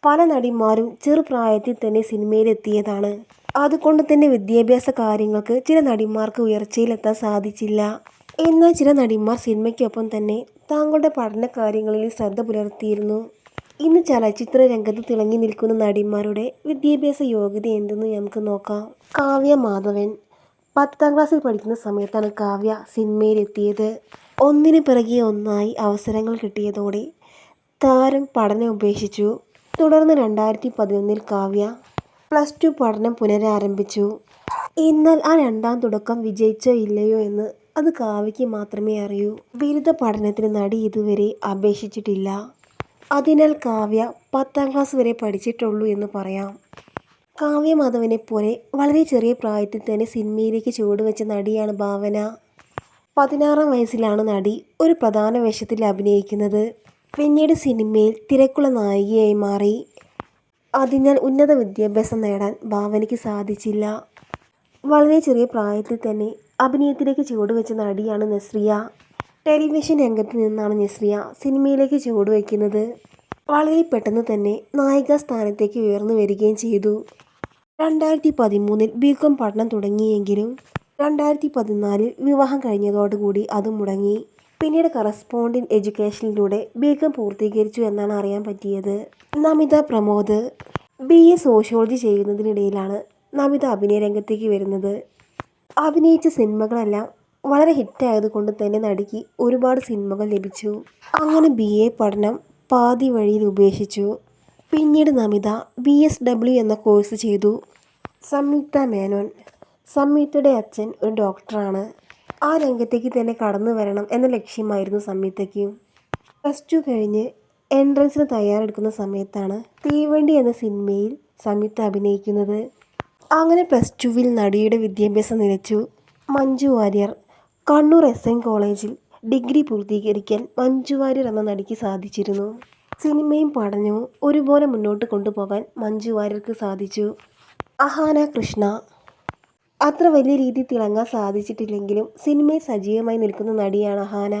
പല നടിമാരും ചെറുപ്രായത്തിൽ തന്നെ സിനിമയിലെത്തിയതാണ്. അതുകൊണ്ട് തന്നെ വിദ്യാഭ്യാസ കാര്യങ്ങൾക്ക് ചില നടിമാർക്ക് ഉയർച്ചയിലെത്താൻ സാധിച്ചില്ല. എന്നാൽ ചില നടിമാർ സിനിമയ്ക്കൊപ്പം തന്നെ തങ്ങളുടെ പഠന കാര്യങ്ങളിൽ ശ്രദ്ധ പുലർത്തിയിരുന്നു. ഇന്ന് ചലച്ചിത്ര രംഗത്ത് തിളങ്ങി നിൽക്കുന്ന നടിമാരുടെ വിദ്യാഭ്യാസ യോഗ്യത എന്തെന്ന് നമുക്ക് നോക്കാം. കാവ്യ മാധവൻ. 10ാം ക്ലാസ്സിൽ പഠിക്കുന്ന സമയത്താണ് കാവ്യ സിനിമയിലെത്തിയത്. ഒന്നിനു പിറകെ ഒന്നായി അവസരങ്ങൾ കിട്ടിയതോടെ താരം പഠനം ഉപേക്ഷിച്ചു. തുടർന്ന് 2011 കാവ്യ +2 പഠനം പുനരാരംഭിച്ചു. എന്നാൽ ആ രണ്ടാം തുടക്കം വിജയിച്ചോ ഇല്ലയോ എന്ന് അത് കാവ്യയ്ക്ക് മാത്രമേ അറിയൂ. ബിരുദ പഠനത്തിന് നടി ഇതുവരെ അപേക്ഷിച്ചിട്ടില്ല. അതിനാൽ കാവ്യ 10ാം ക്ലാസ് വരെ പഠിച്ചിട്ടുള്ളൂ എന്ന് പറയാം. കാവ്യ മാധവനെ പോലെ വളരെ ചെറിയ പ്രായത്തിൽ തന്നെ സിനിമയിലേക്ക് ചുവടുവെച്ച നടിയാണ് ഭാവന. 16ാം വയസ്സിലാണ് നടി ഒരു പ്രധാന വേഷത്തിൽ അഭിനയിക്കുന്നത്. പിന്നീട് സിനിമയിൽ തിരക്കുള്ള നായികയായി മാറി. അതിനാൽ ഉന്നത വിദ്യാഭ്യാസം നേടാൻ ഭാവനയ്ക്ക് സാധിച്ചില്ല. വളരെ ചെറിയ പ്രായത്തിൽ തന്നെ അഭിനയത്തിലേക്ക് ചുവടുവെച്ച നടിയാണ് നസ്രിയ. ടെലിവിഷൻ രംഗത്ത് നിന്നാണ് നസ്രിയ സിനിമയിലേക്ക് ചുവടുവെക്കുന്നത്. വളരെ പെട്ടെന്ന് തന്നെ നായികാ സ്ഥാനത്തേക്ക് ഉയർന്നു വരികയും ചെയ്തു. 2013 ബികോം പഠനം തുടങ്ങിയെങ്കിലും 2014 വിവാഹം കഴിഞ്ഞതോടുകൂടി അത് മുടങ്ങി. പിന്നീട് കറസ്പോണ്ടന്റ് എഡ്യൂക്കേഷനിലൂടെ ബികോം പൂർത്തീകരിച്ചു എന്നാണ് അറിയാൻ പറ്റിയത്. നമിത പ്രമോദ്. BA സോഷ്യോളജി ചെയ്യുന്നതിനിടയിലാണ് നമിത അഭിനയ രംഗത്തേക്ക് വരുന്നത്. അഭിനയിച്ച സിനിമകളെല്ലാം വളരെ ഹിറ്റായതുകൊണ്ട് തന്നെ നടിക്ക് ഒരുപാട് സിനിമകൾ ലഭിച്ചു. അങ്ങനെ BA പഠനം പാതി വഴിയിൽ ഉപേക്ഷിച്ചു. പിന്നീട് നമിത BSW എന്ന കോഴ്സ് ചെയ്തു. സംയുക്ത മേനോൻ. സംയുക്തയുടെ അച്ഛൻ ഒരു ഡോക്ടറാണ്. ആ രംഗത്തേക്ക് തന്നെ കടന്നു വരണം എന്ന ലക്ഷ്യമായിരുന്നു സംയുക്തയ്ക്ക്. +2 കഴിഞ്ഞ് എൻട്രൻസിന് തയ്യാറെടുക്കുന്ന സമയത്താണ് തീവണ്ടി എന്ന സിനിമയിൽ സംയുക്ത അഭിനയിക്കുന്നത്. അങ്ങനെ +2-വിൽ നടിയുടെ വിദ്യാഭ്യാസം നിലച്ചു. മഞ്ജു വാര്യർ. കണ്ണൂർ SN കോളേജിൽ ഡിഗ്രി പൂർത്തീകരിക്കാൻ മഞ്ജു വാര്യർ എന്ന നടിക്ക് സാധിച്ചിരുന്നു. സിനിമയും പഠനവും ഒരുപോലെ മുന്നോട്ട് കൊണ്ടുപോകാൻ മഞ്ജു വാര്യർക്ക് സാധിച്ചു. അഹാന കൃഷ്ണ. അത്ര വലിയ രീതിയിൽ തിളങ്ങാൻ സാധിച്ചിട്ടില്ലെങ്കിലും സിനിമയിൽ സജീവമായി നിൽക്കുന്ന നടിയാണ് അഹാന.